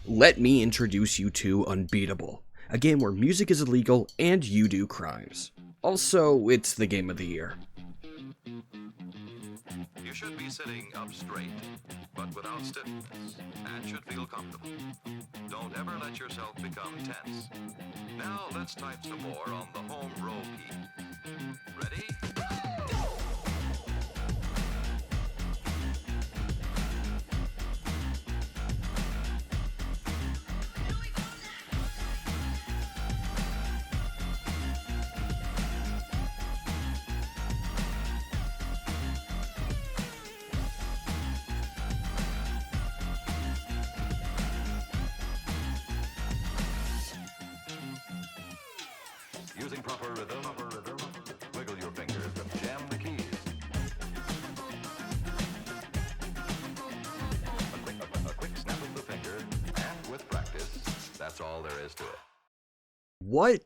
let me introduce you to Unbeatable, a game where music is illegal and you do crimes. Also, it's the game of the year. You should be sitting up straight, but without stiffness, and should feel comfortable. Don't ever let yourself become tense. Now let's type some more on the home row key. Ready? Using proper rhythm, wiggle your fingers and jam the keys. A quick snap of the finger, and with practice, that's all there is to it. What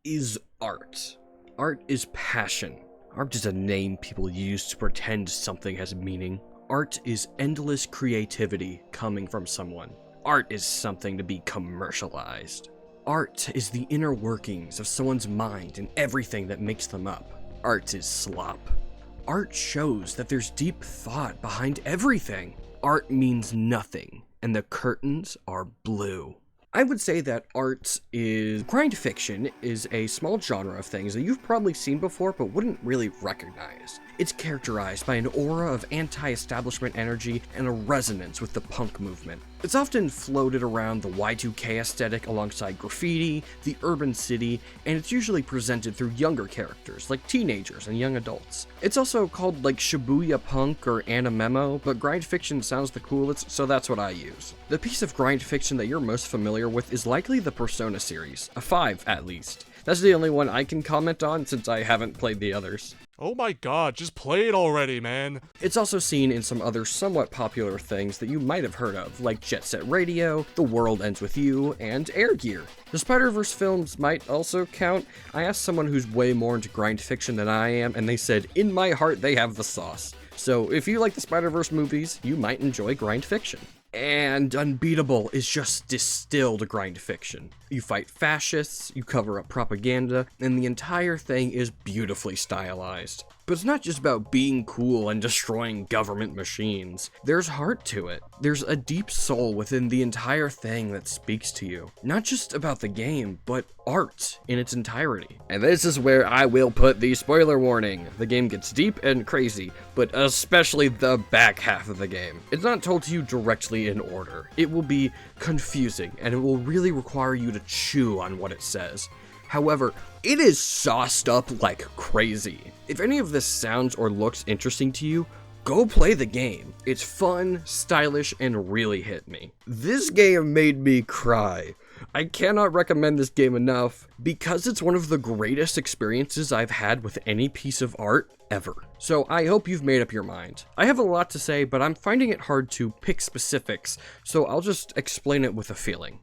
is art? Art is passion. Art is a name people use to pretend something has meaning. Art is endless creativity coming from someone. Art is something to be commercialized. Art is the inner workings of someone's mind and everything that makes them up. Art is slop. Art shows that there's deep thought behind everything. Art means nothing, and the curtains are blue. I would say that grind fiction is a small genre of things that you've probably seen before but wouldn't really recognize. It's characterized by an aura of anti-establishment energy and a resonance with the punk movement. It's often floated around the Y2K aesthetic alongside graffiti, the urban city, and it's usually presented through younger characters, like teenagers and young adults. It's also called like Shibuya Punk or Animemo, but grind fiction sounds the coolest, so that's what I use. The piece of grind fiction that you're most familiar with is likely the Persona series, a 5 at least. That's the only one I can comment on since I haven't played the others. Oh my god, just play it already, man. It's also seen in some other somewhat popular things that you might have heard of, like Jet Set Radio, The World Ends With You, and Air Gear. The Spider-Verse films might also count. I asked someone who's way more into grind fiction than I am, and they said, in my heart, they have the sauce. So if you like the Spider-Verse movies, you might enjoy grind fiction. And Unbeatable is just distilled grind fiction. You fight fascists, you cover up propaganda, and the entire thing is beautifully stylized. But it's not just about being cool and destroying government machines. There's heart to it. There's a deep soul within the entire thing that speaks to you. Not just about the game, but art in its entirety. And this is where I will put the spoiler warning. The game gets deep and crazy, but especially the back half of the game. It's not told to you directly in order. It will be confusing, and it will really require you to chew on what it says. However, it is sauced up like crazy. If any of this sounds or looks interesting to you, go play the game. It's fun, stylish, and really hit me. This game made me cry. I cannot recommend this game enough because it's one of the greatest experiences I've had with any piece of art ever. So I hope you've made up your mind. I have a lot to say, but I'm finding it hard to pick specifics, so I'll just explain it with a feeling.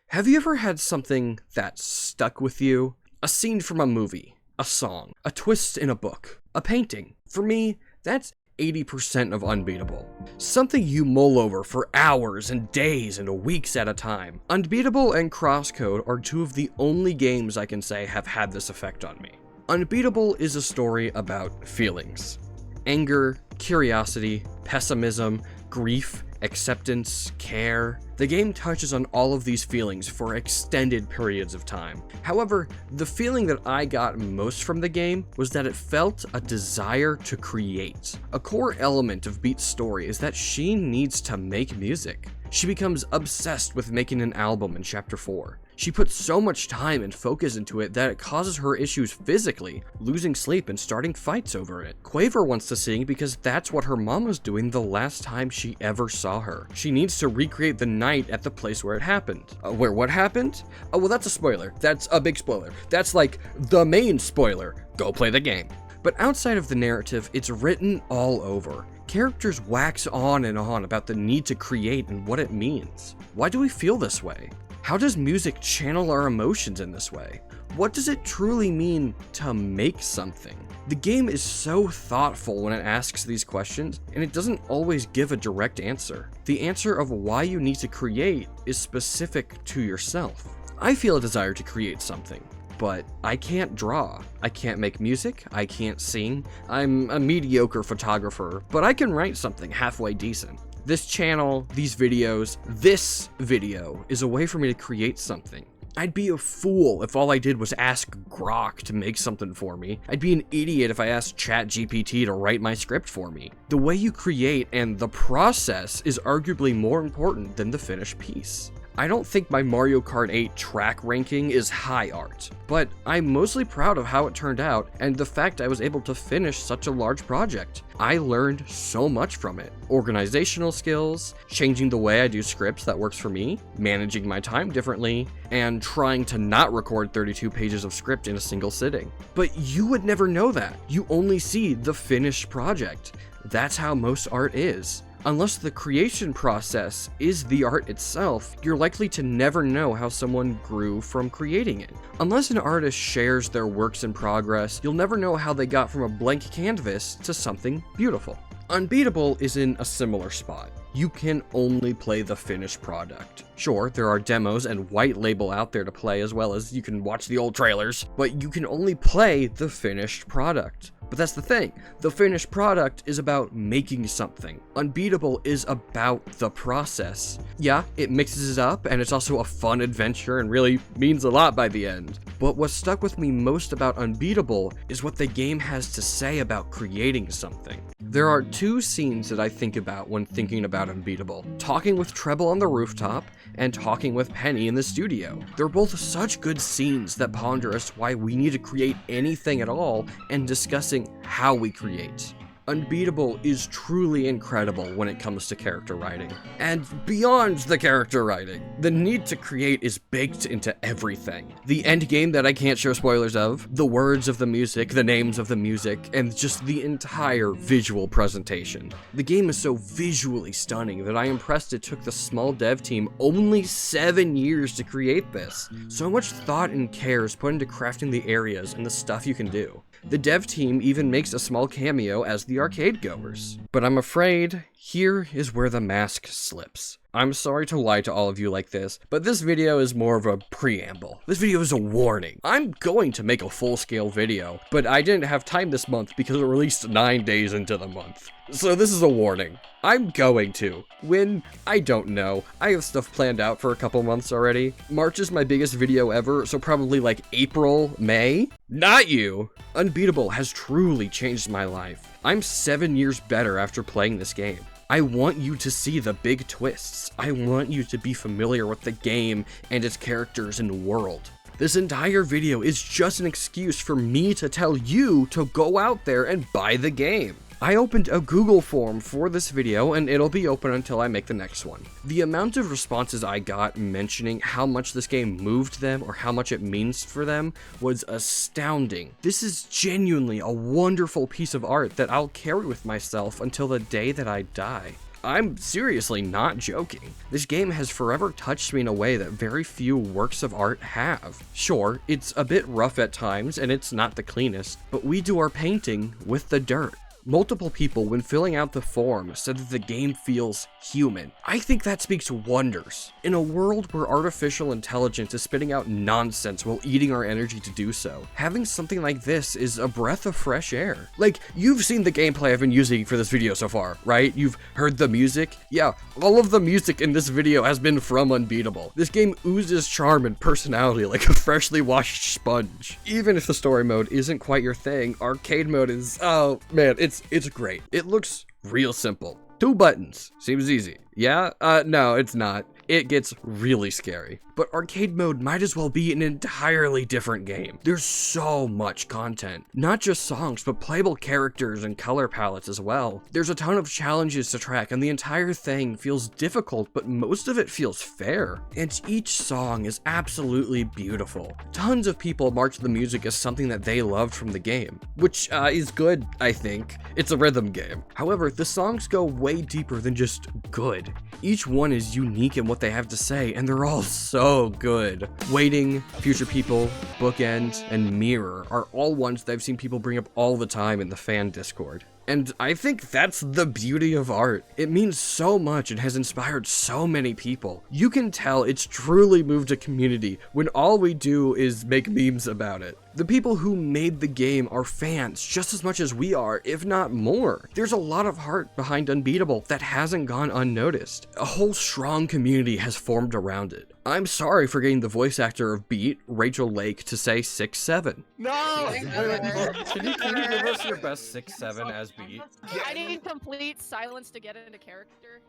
Have you ever had something that stuck with you? A scene from a movie, a song, a twist in a book, a painting. For me, that's 80% of Unbeatable. Something you mull over for hours and days and weeks at a time. Unbeatable and Crosscode are two of the only games I can say have had this effect on me. Unbeatable is a story about feelings. Anger, curiosity, pessimism, grief, acceptance, care. The game touches on all of these feelings for extended periods of time. However, the feeling that I got most from the game was that it felt a desire to create. A core element of Beat's story is that she needs to make music. She becomes obsessed with making an album in Chapter 4. She puts so much time and focus into it that it causes her issues physically, losing sleep and starting fights over it. Quaver wants to sing because that's what her mom was doing the last time she ever saw her. She needs to recreate the night at the place where it happened. Where what happened? Oh, well, that's a spoiler. That's a big spoiler. That's like the main spoiler. Go play the game. But outside of the narrative, it's written all over. Characters wax on and on about the need to create and what it means. Why do we feel this way? How does music channel our emotions in this way? What does it truly mean to make something? The game is so thoughtful when it asks these questions, and it doesn't always give a direct answer. The answer of why you need to create is specific to yourself. I feel a desire to create something, but I can't draw. I can't make music, I can't sing. I'm a mediocre photographer, but I can write something halfway decent. This channel, these videos, this video is a way for me to create something. I'd be a fool if all I did was ask Grok to make something for me. I'd be an idiot if I asked ChatGPT to write my script for me. The way you create and the process is arguably more important than the finished piece. I don't think my Mario Kart 8 track ranking is high art, but I'm mostly proud of how it turned out and the fact I was able to finish such a large project. I learned so much from it. Organizational skills, changing the way I do scripts that works for me, managing my time differently, and trying to not record 32 pages of script in a single sitting. But you would never know that. You only see the finished project. That's how most art is. Unless the creation process is the art itself, you're likely to never know how someone grew from creating it. Unless an artist shares their works in progress, you'll never know how they got from a blank canvas to something beautiful. Unbeatable is in a similar spot. You can only play the finished product. Sure, there are demos and white label out there to play as well as you can watch the old trailers, but you can only play the finished product. But that's the thing, the finished product is about making something. Unbeatable is about the process. Yeah, it mixes it up and it's also a fun adventure and really means a lot by the end. But what stuck with me most about Unbeatable is what the game has to say about creating something. There are two scenes that I think about when thinking about Unbeatable. Talking with Treble on the rooftop and talking with Penny in the studio. They're both such good scenes that ponder us why we need to create anything at all and discussing how we create. Unbeatable is truly incredible when it comes to character writing. And beyond the character writing, the need to create is baked into everything. The end game that I can't show spoilers of, the words of the music, the names of the music, and just the entire visual presentation. The game is so visually stunning that I'm impressed it took the small dev team only 7 years to create this. So much thought and care is put into crafting the areas and the stuff you can do. The dev team even makes a small cameo as the arcade goers. But I'm afraid here is where the mask slips. I'm sorry to lie to all of you like this, but this video is more of a preamble. This video is a warning. I'm going to make a full-scale video, but I didn't have time this month because it released 9 days into the month. So this is a warning. I'm going to. When? I don't know. I have stuff planned out for a couple months already. March is my biggest video ever, so probably like April, May? Not you! Unbeatable has truly changed my life. I'm 7 years better after playing this game. I want you to see the big twists. I want you to be familiar with the game and its characters and world. This entire video is just an excuse for me to tell you to go out there and buy the game. I opened a Google form for this video and it'll be open until I make the next one. The amount of responses I got mentioning how much this game moved them or how much it means for them was astounding. This is genuinely a wonderful piece of art that I'll carry with myself until the day that I die. I'm seriously not joking. This game has forever touched me in a way that very few works of art have. Sure, it's a bit rough at times and it's not the cleanest, but we do our painting with the dirt. Multiple people, when filling out the form, said that the game feels human. I think that speaks wonders. In a world where artificial intelligence is spitting out nonsense while eating our energy to do so, having something like this is a breath of fresh air. Like, you've seen the gameplay I've been using for this video so far, right? You've heard the music? Yeah, all of the music in this video has been from Unbeatable. This game oozes charm and personality like a freshly washed sponge. Even if the story mode isn't quite your thing, arcade mode is, oh man, it's great. It looks real simple. 2 buttons. Seems easy. Yeah? No, it's not. It gets really scary. But arcade mode might as well be an entirely different game. There's so much content. Not just songs, but playable characters and color palettes as well. There's a ton of challenges to track, and the entire thing feels difficult, but most of it feels fair. And each song is absolutely beautiful. Tons of people mark the music as something that they loved from the game, which is good, I think. It's a rhythm game. However, the songs go way deeper than just good. Each one is unique in what what they have to say, and they're all so good. Waiting, Future People, Bookend, and Mirror are all ones that I've seen people bring up all the time in the fan Discord. And I think that's the beauty of art. It means so much and has inspired so many people. You can tell it's truly moved a community when all we do is make memes about it. The people who made the game are fans just as much as we are, if not more. There's a lot of heart behind Unbeatable that hasn't gone unnoticed. A whole strong community has formed around it. I'm sorry for getting the voice actor of Beat, Rachel Lake, to say 6'7". No! Can you give us your best 6'7" as Beat? I need complete silence to get into character.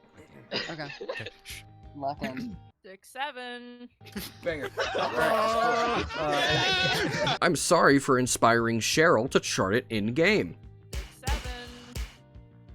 Okay. Lock in. 6'7". Banger. I'm sorry for inspiring Cheryl to chart it in-game. 6'7".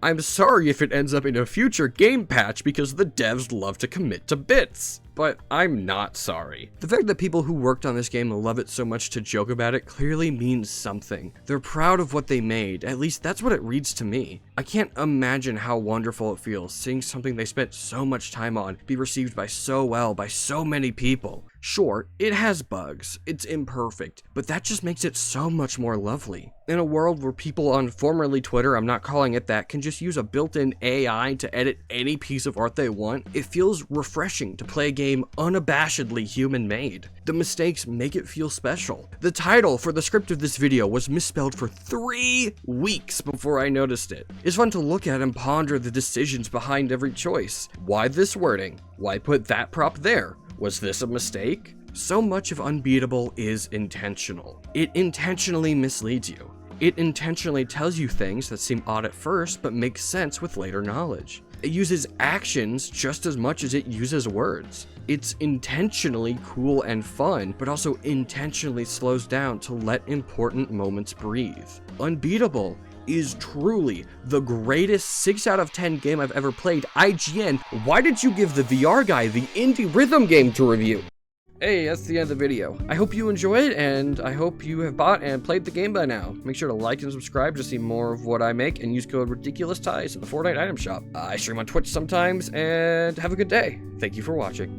I'm sorry if it ends up in a future game patch because the devs love to commit to bits. But I'm not sorry. The fact that people who worked on this game love it so much to joke about it clearly means something. They're proud of what they made, at least that's what it reads to me. I can't imagine how wonderful it feels seeing something they spent so much time on be received by so well by so many people. Sure, it has bugs, it's imperfect, but that just makes it so much more lovely. In a world where people on formerly Twitter, I'm not calling it that, can just use a built-in AI to edit any piece of art they want, it feels refreshing to play a game unabashedly human-made. The mistakes make it feel special. The title for the script of this video was misspelled for 3 weeks before I noticed it. It's fun to look at and ponder the decisions behind every choice. Why this wording? Why put that prop there? Was this a mistake? So much of Unbeatable is intentional. It intentionally misleads you. It intentionally tells you things that seem odd at first but make sense with later knowledge. It uses actions just as much as it uses words. It's intentionally cool and fun, but also intentionally slows down to let important moments breathe. Unbeatable is truly the greatest 6 out of 10 game I've ever played. IGN, why did you give the VR guy the indie rhythm game to review? Hey, that's the end of the video. I hope you enjoyed, and I hope you have bought and played the game by now. Make sure to like and subscribe to see more of what I make, and use code RIDICULOUSTIES at the Fortnite item shop. I stream on Twitch sometimes, and have a good day. Thank you for watching.